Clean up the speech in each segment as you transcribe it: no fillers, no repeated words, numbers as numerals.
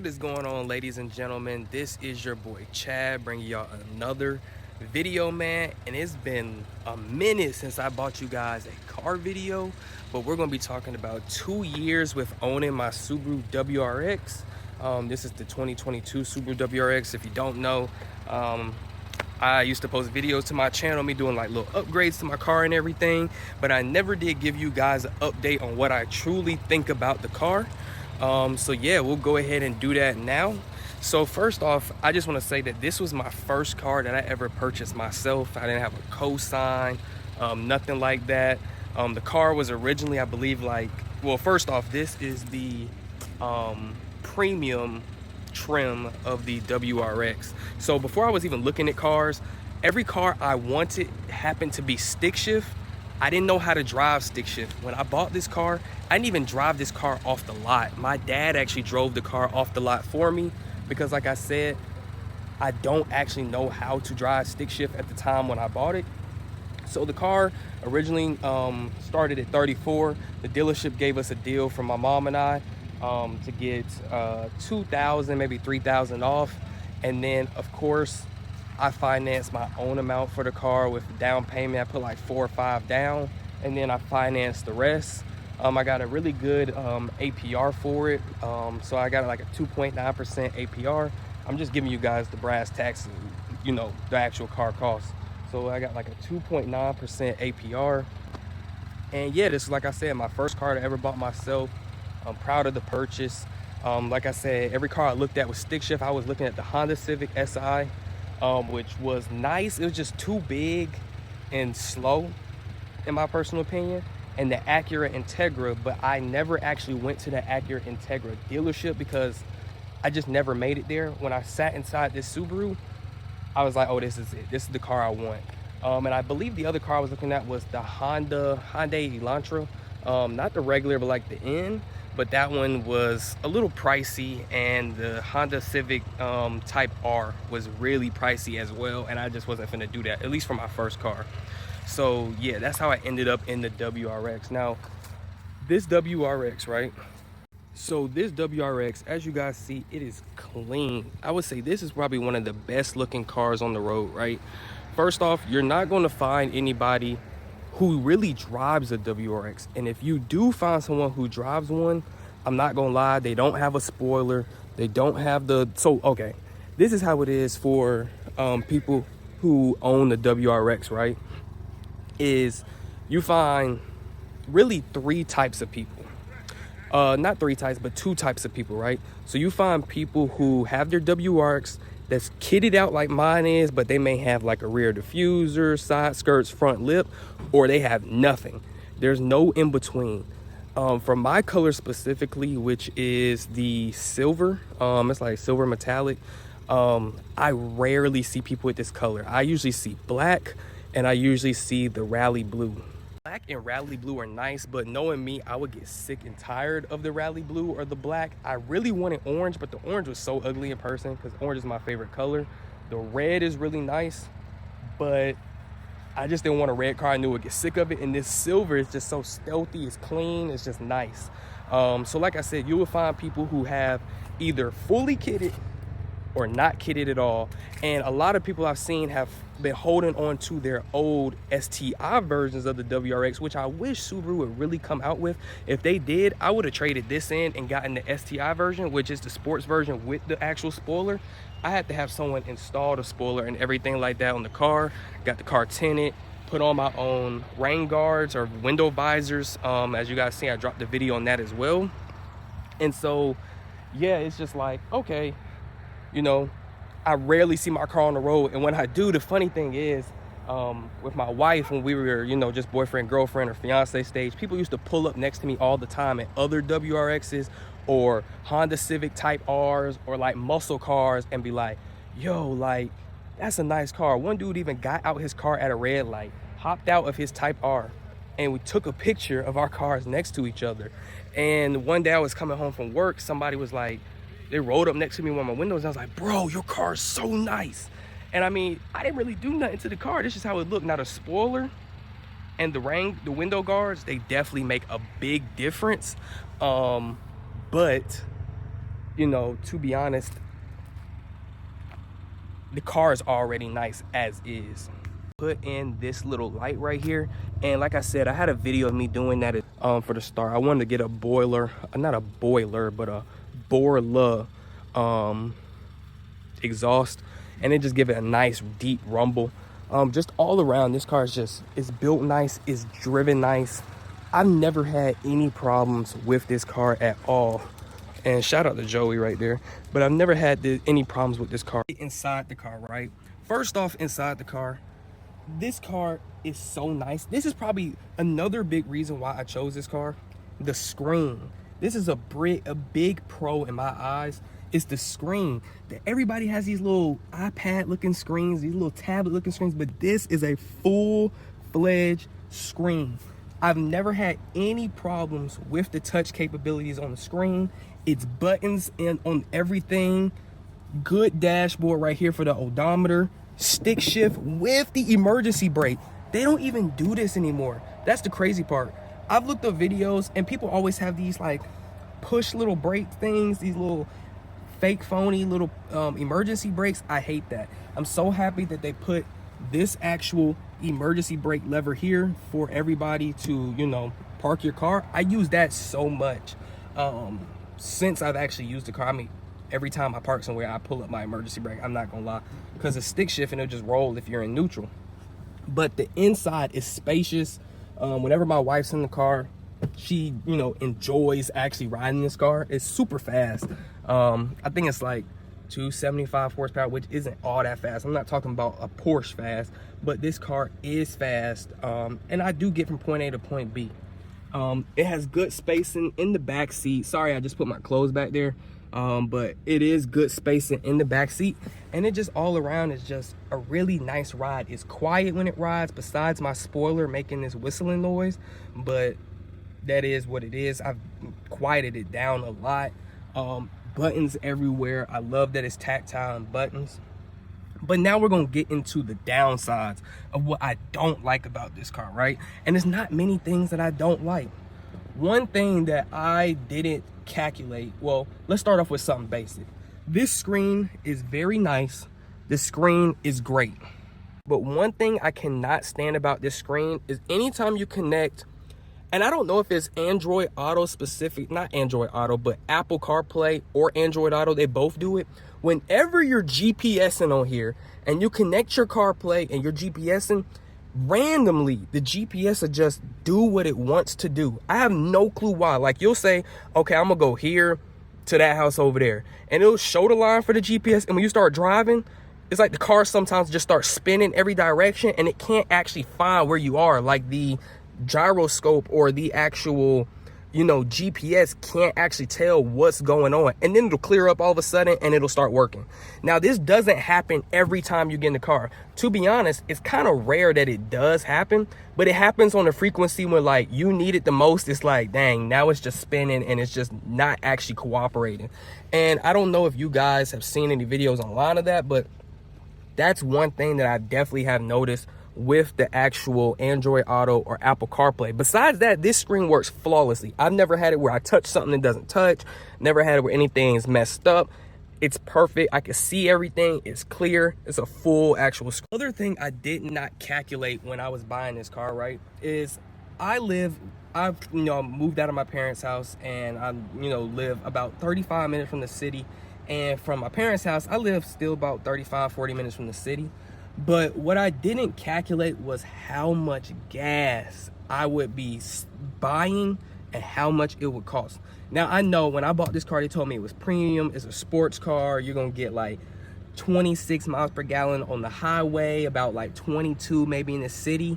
What is going on, ladies and gentlemen? This is your boy Chad bringing y'all another video, man. And it's been a minute since I bought you guys a car video, but we're going to be talking about 2 years with owning my Subaru WRX. This is the 2022 Subaru WRX. If you don't know, I used to post videos to my channel, me doing like little upgrades to my car and everything, but I never did give you guys an update on what I truly think about the car. So yeah, we'll go ahead and do that now. So first off, I just want to say that this was my first car that I ever purchased myself. I didn't have a cosign, nothing like that. The car was originally, I believe, like, well, first off, this is the premium trim of the WRX. So before I was even looking at cars, every car I wanted happened to be stick shift. I didn't know how to drive stick shift. When I bought this car, I didn't even drive this car off the lot. My dad actually drove the car off the lot for me because, like I said, I don't actually know how to drive stick shift at the time when I bought it. So the car originally started at 34. The dealership gave us a deal from my mom and I to get 2,000, maybe 3,000 off. And then, of course, I financed my own amount for the car with down payment. I put like 4 or 5 down, and then I financed the rest. I got a really good APR for it. So I got like a 2.9% APR. I'm just giving you guys the brass tacks, you know, the actual car cost. So I got like a 2.9% APR. And yeah, this is, like I said, my first car I ever bought myself. I'm proud of the purchase. Like I said, every car I looked at was stick shift. I was looking at the Honda Civic Si, which was nice. It was just too big and slow, in my personal opinion. And the Acura Integra, but I never actually went to the Acura Integra dealership because I just never made it there. When I sat inside this Subaru, I was like, oh, this is it. This is the car I want. And I believe the other car I was looking at was the Hyundai Elantra. Not the regular, but like the N. But that one was a little pricey, and the Honda Civic Type R was really pricey as well, and I just wasn't finna do that, at least for my first car. So yeah, that's how I ended up in the WRX. Now, this WRX, right? So this WRX, as you guys see, it is clean. I would say this is probably one of the best looking cars on the road, right? First off, you're not gonna find anybody who really drives a WRX. And if you do find someone who drives one, I'm not gonna lie, they don't have a spoiler. They don't have the, so, okay. This is how it is for people who own the WRX, right? Is you find really 3 types of people. Not 3 types, but 2 types of people, right? So you find people who have their WRX that's kitted out like mine is, but they may have like a rear diffuser, side skirts, front lip, or they have nothing. There's no in between. For my color specifically, which is the silver, it's like silver metallic, I rarely see people with this color. I usually see black, and I usually see the rally blue. Black and rally blue are nice, but knowing me, I would get sick and tired of the rally blue or the black. I really wanted orange, but the orange was so ugly in person because orange is my favorite color. The red is really nice, but I just didn't want a red car. I knew I would get sick of it. And this silver is just so stealthy, it's clean, it's just nice. So like I said, you will find people who have either fully kitted or not kitted at all. And a lot of people I've seen have been holding on to their old STI versions of the WRX, which I wish Subaru would really come out with. If they did, I would have traded this in and gotten the STI version, which is the sports version with the actual spoiler. I had to have someone install the spoiler and everything like that on the car. Got the car tinted, put on my own rain guards or window visors. As you guys see, I dropped a video on that as well. And so yeah, it's just like, okay, you know, I rarely see my car on the road. And when I do, the funny thing is, with my wife, when we were, you know, just boyfriend, girlfriend, or fiance stage, people used to pull up next to me all the time at other WRXs or Honda Civic Type Rs or like muscle cars and be like, yo, like, that's a nice car. One dude even got out his car at a red light, hopped out of his Type R, and we took a picture of our cars next to each other. And one day I was coming home from work, somebody was like, they rolled up next to me on my windows, and I was like, bro, your car is so nice. And I mean, I didn't really do nothing to the car. This is how it looked. Now the spoiler and the window guards, they definitely make a big difference. But you know, to be honest, the car is already nice as is. Put in this little light right here, and like I said, I had a video of me doing that for the start. I wanted to get a boiler, not a boiler, but a Borla exhaust, and then just give it a nice deep rumble. Just all around, this car is built nice, it's driven nice. I've never had any problems with this car at all. And shout out to Joey right there. But I've never had any problems with this car. Inside the car, right? First off, inside the car, this car is so nice. This is probably another big reason why I chose this car. The screen. This is a big pro in my eyes. It's the screen. Everybody has these little iPad looking screens, these little tablet looking screens, but this is a full-fledged screen. I've never had any problems with the touch capabilities on the screen. It's buttons on everything. Good dashboard right here for the odometer. Stick shift with the emergency brake. They don't even do this anymore. That's the crazy part. I've looked up videos and people always have these like push little brake things, these little fake phony little emergency brakes. I hate that. I'm so happy that they put this actual emergency brake lever here for everybody to, you know, park your car. I use that so much since I've actually used the car. I mean, every time I park somewhere, I pull up my emergency brake. I'm not gonna lie, because it's stick shift and it'll just roll if you're in neutral. But the inside is spacious. Whenever my wife's in the car, she, you know, enjoys actually riding this car. It's super fast. I think it's like 275 horsepower, which isn't all that fast. I'm not talking about a Porsche fast, but this car is fast. And I do get from point A to point B. It has good spacing in the back seat. Sorry, I just put my clothes back there. But it is good spacing in the back seat, and it just all around is just a really nice ride. It's quiet when it rides, besides my spoiler making this whistling noise, but that is what it is. I've quieted it down a lot. Buttons everywhere. I love that it's tactile and buttons. But now we're gonna get into the downsides of what I don't like about this car, right? And there's not many things that I don't like. One thing that I didn't calculate, well, let's start off with something basic. This screen is very nice. This screen is great. But one thing I cannot stand about this screen is anytime you connect, and I don't know if it's Android Auto specific, not Android Auto, but Apple CarPlay or Android Auto, they both do it. Whenever you're GPSing on here and you connect your CarPlay and you're GPSing, randomly the GPS will just do what it wants to do. I have no clue why. Like, you'll say, okay, I'm gonna go here to that house over there, and it'll show the line for the GPS, and when you start driving, it's like the car sometimes just starts spinning every direction and it can't actually find where you are. Like the gyroscope or the actual, you know, GPS can't actually tell what's going on, and then it'll clear up all of a sudden and it'll start working. Now, this doesn't happen every time you get in the car. To be honest, it's kind of rare that it does happen, but it happens on a frequency when like you need it the most. It's like, dang, now it's just spinning and it's just not actually cooperating. And I don't know if you guys have seen any videos online of that, but that's one thing that I definitely have noticed with the actual Android Auto or Apple CarPlay. Besides that, this screen works flawlessly. I've never had it where I touch something that doesn't touch. Never had it where anything's messed up. It's perfect. I can see everything. It's clear. It's a full actual screen. Other thing I did not calculate when I was buying this car, right, is I've moved out of my parents' house, and I live about 35 minutes from the city. And from my parents' house, I live still about 35-40 minutes from the city. But what I didn't calculate was how much gas I would be buying and how much it would cost. Now, I know when I bought this car, they told me it was premium, it's a sports car, you're gonna get like 26 miles per gallon on the highway, about like 22 maybe in the city,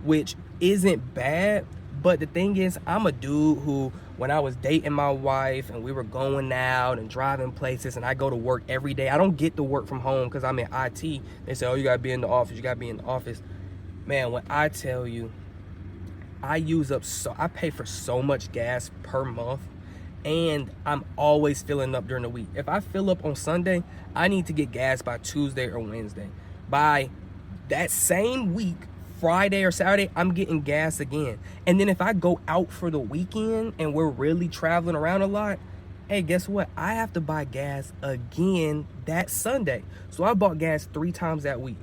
which isn't bad. But the thing is, I'm a dude who, when I was dating my wife and we were going out and driving places, and I go to work every day, I don't get to work from home because I'm in IT. They say, oh, you gotta be in the office, you gotta be in the office. Man, when I tell you, I pay for so much gas per month, and I'm always filling up during the week. If I fill up on Sunday, I need to get gas by Tuesday or Wednesday. By that same week, Friday or Saturday, I'm getting gas again. And then if I go out for the weekend and we're really traveling around a lot, hey, guess what? I have to buy gas again that Sunday. So I bought gas 3 times that week.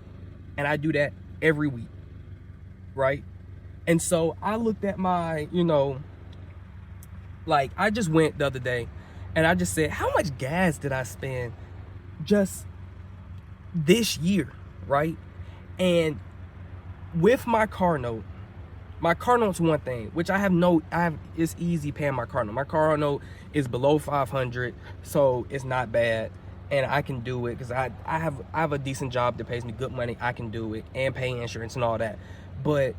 And I do that every week, right? And so I looked at my, like, I just went the other day and I just said, how much gas did I spend just this year, right? And with my car note's one thing, which it's easy paying my car note. My car note is below 500, so it's not bad. And I can do it because I have a decent job that pays me good money. I can do it and pay insurance and all that. But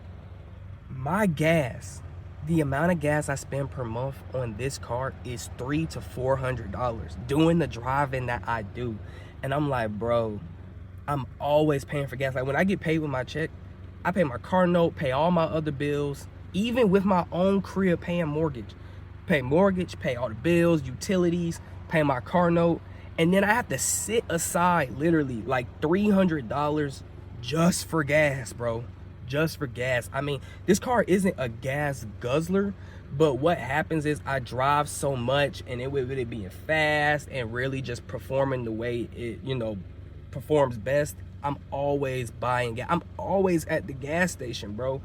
my gas, the amount of gas I spend per month on this car is $300 to $400 doing the driving that I do. And I'm like, bro, I'm always paying for gas. Like when I get paid with my check, I pay my car note, pay all my other bills, even with my own crib, paying mortgage. Pay mortgage, pay all the bills, utilities, pay my car note. And then I have to sit aside literally like $300 just for gas, bro. Just for gas. I mean, this car isn't a gas guzzler, but what happens is I drive so much, and with it being fast and really just performing the way it, performs best, I'm always buying gas. I'm always at the gas station, bro.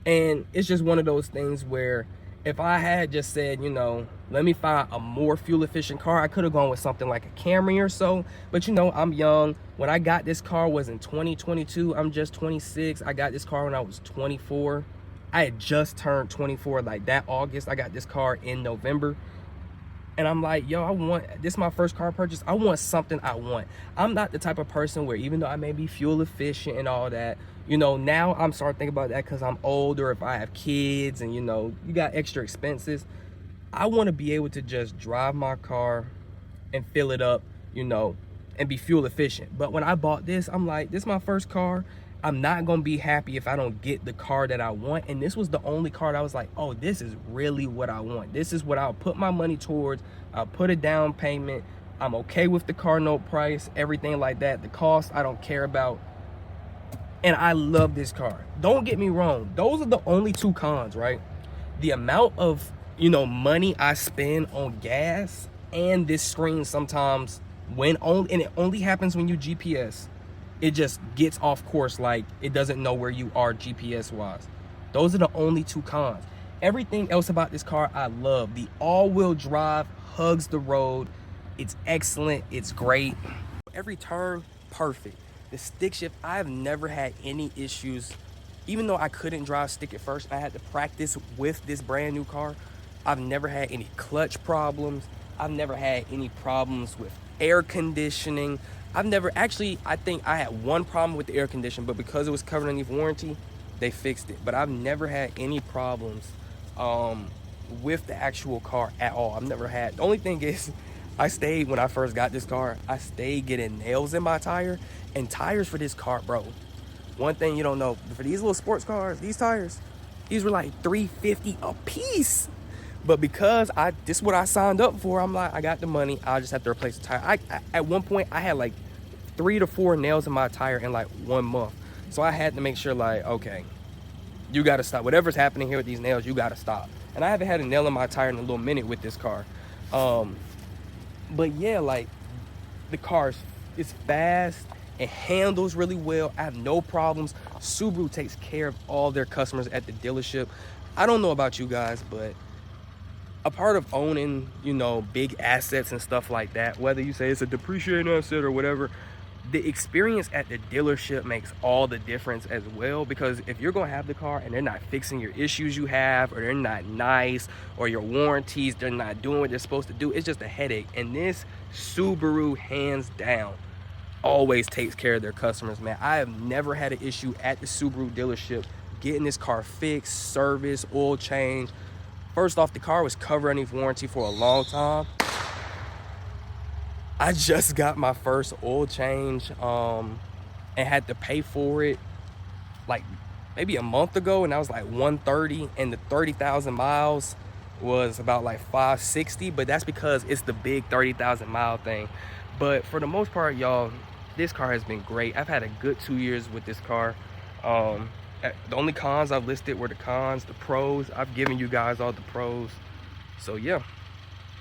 And it's just one of those things where if I had just said, let me find a more fuel efficient car, I could have gone with something like a Camry or so. But I'm young. When I got this car was in 2022. I'm just 26. I got this car when I was 24. I had just turned 24 like that August. I got this car in November. And I'm like, yo, this is my first car purchase. I want something I want. I'm not the type of person where, even though I may be fuel efficient and all that, now I'm starting to think about that because I'm older, if I have kids and, you got extra expenses. I want to be able to just drive my car and fill it up, and be fuel efficient. But when I bought this, I'm like, this is my first car. I'm not going to be happy if I don't get the car that I want. And this was the only car that I was like, oh, this is really what I want. This is what I'll put my money towards. I'll put a down payment. I'm okay with the car note price, everything like that. The cost, I don't care about. And I love this car. Don't get me wrong. Those are the only 2 cons, right? The amount of, money I spend on gas and this screen sometimes and it only happens when you GPS. It just gets off course, like it doesn't know where you are GPS wise. Those are the only 2 cons. Everything else about this car I love. The all-wheel drive hugs the road. It's excellent. It's great. Every turn, perfect. The stick shift, I've never had any issues. Even though I couldn't drive stick at first, I had to practice with this brand new car. I've never had any clutch problems. I've never had any problems with air conditioning. I think I had one problem with the air conditioning, but because it was covered underneath warranty, they fixed it. But I've never had any problems with the actual car at all. I've never had. The only thing is, when I first got this car, I stayed getting nails in my tire. And tires for this car, bro, one thing you don't know, for these little sports cars, these tires, these were like $350 a piece. But because this is what I signed up for, I'm like, I got the money, I'll just have to replace the tire. At one point, I had like 3 to 4 nails in my tire in like 1 month. So I had to make sure, like, okay, you gotta stop. Whatever's happening here with these nails, you gotta stop. And I haven't had a nail in my tire in a little minute with this car. But yeah, like, the car is fast. It handles really well. I have no problems. Subaru takes care of all their customers at the dealership. I don't know about you guys, but a part of owning, big assets and stuff like that, whether you say it's a depreciating asset or whatever, the experience at the dealership makes all the difference as well. Because if you're gonna have the car and they're not fixing your issues you have, or they're not nice, or your warranties, they're not doing what they're supposed to do, it's just a headache. And this Subaru, hands down, always takes care of their customers, man. I have never had an issue at the Subaru dealership getting this car fixed, service, oil change. First off, the car was covered underneath warranty for a long time. I just got my first oil change and had to pay for it like maybe a month ago, and that was like $130, and the 30,000 miles was about like $560, but that's because it's the big 30,000 mile thing. But for the most part, y'all, this car has been great. I've had a good 2 years with this car. The only cons I've listed were the cons. The pros, I've given you guys all the pros. So yeah,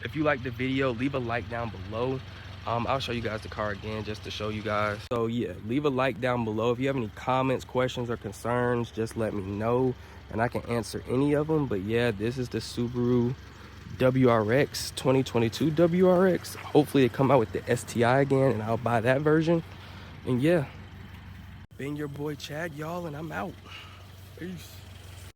If you liked the video, leave a like down below. I'll show you guys the car again just to show you guys. So yeah, leave a like down below. If you have any comments, questions, or concerns, just let me know and I can answer any of them. But yeah, this is the Subaru WRX, 2022 WRX. Hopefully they come out with the STI again and I'll buy that version. And yeah, been your boy Chad, y'all, and I'm out. Peace.